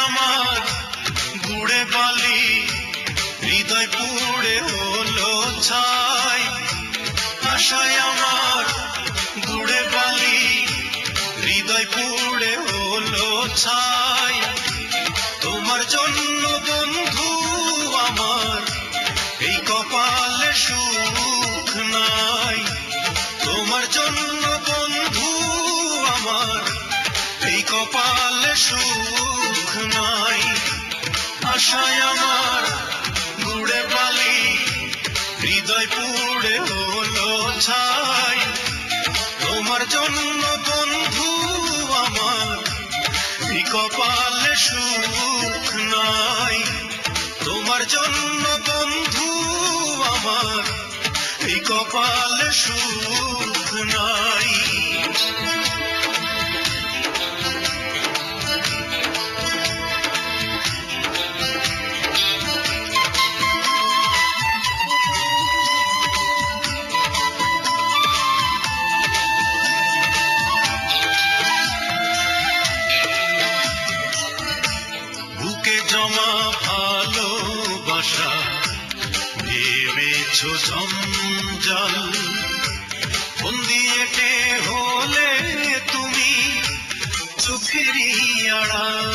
আমার গুড়ে বালি হৃদয় পুড়ে হলো ছাই আশায় আমার গুড়ে বালি হৃদয় পুড়ে হলো ছাই তোমার জন্য বন্ধু আমার এই কপালে সুখ নাই তোমার জন্য বন্ধু আমার এই কপালে সুখ নাই আশায় আমার গুড়ে বালি হৃদয় পুড়ে হলো ছাই তোমার জন্য বন্ধু আমার এই কপালে সুখ নাই তোমার জন্য বন্ধু আমার এই কপালে সুখ নাই জমা ভালোবাসা ভেবেছো জঞ্জাল বন্দি এটে হলে তুমি চোখেরই আড়াল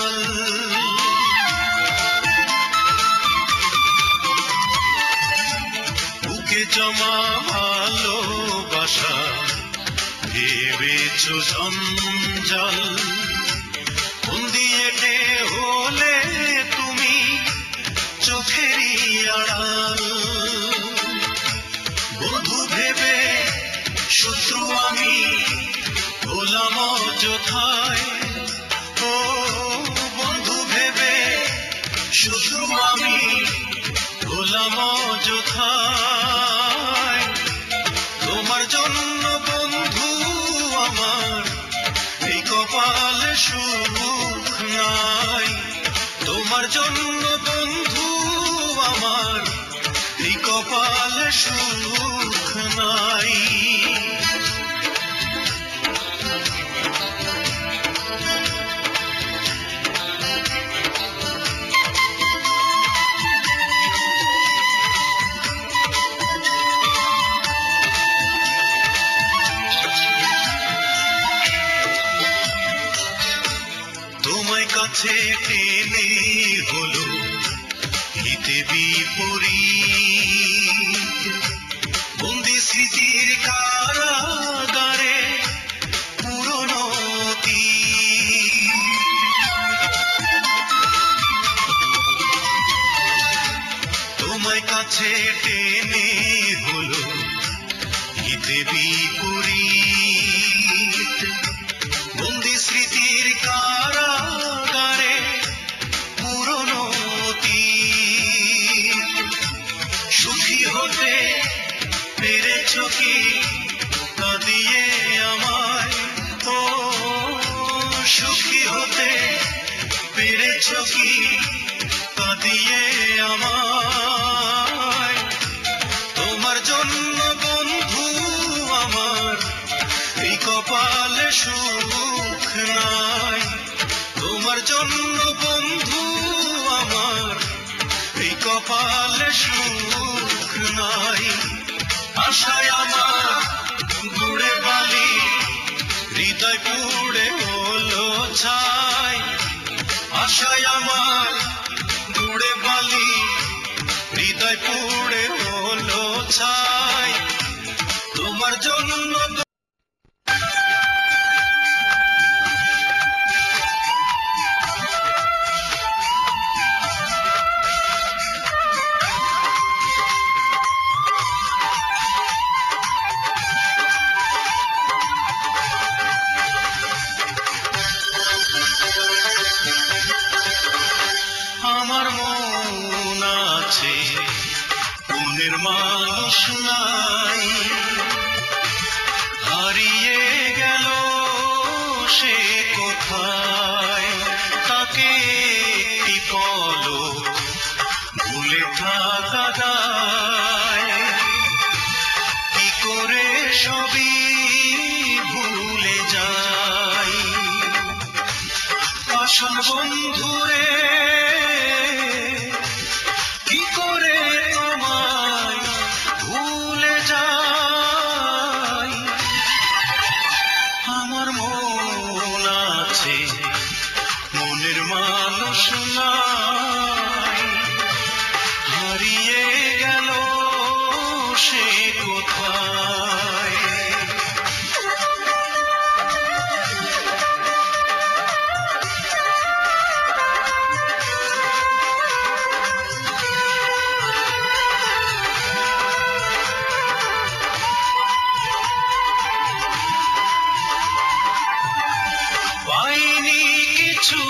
বুকে জমা ভালোবাসা ভেবেছো জঞ্জাল বন্দি এটে হলে তুমি চোখেরই আড়াল বন্ধু ভেবে শত্রু আমি হলাম অযথায় ও বন্ধু ভেবে শত্রু আমি হলাম অযথায় তোমার জন্য বন্ধু আমার এই কপালে সুখ নাই তোমার জন্য বন্ধু আমার এই কপালে সুখ নাই তোমায় কাছে টেনে হলো হিতে বিপরীত বন্দি স্মৃতির কারাগারে পুরনো তোমায় কাছে টেনে হলো হিতে বিপরীত বন্দি স্মৃতির কারাগারে পুরনো সুখী হতে পেরেছ কি কাঁদিয়ে আমায় ও সুখী হতে পেরেছ কি কাঁদিয়ে আমায় তোমার জন্য বন্ধু আমার এই কপালে সুখ নাই তোমার জন্য বন্ধু আমার এই কপালে সুখ নাই আশায় আমার গুড়ে বালি হৃদয় পুড়ে হলো ছাই আশায় আমার গুড়ে বালি হৃদয় পুড়ে হলো ছাই তোমার জন্য আমার মন আছে মনের মানুষ নাই হারিয়ে গেল সে কোথায় তাকে একটি পলক ভুলে থাকা দায় কি করে সবই ভুলে যাই আসল বন্ধুরে কি করে তোমায় ভুলে যাই আমার মন আছে মনের মানুষ নাই হারিয়ে গেল সে কোথায় পাইনি কিছু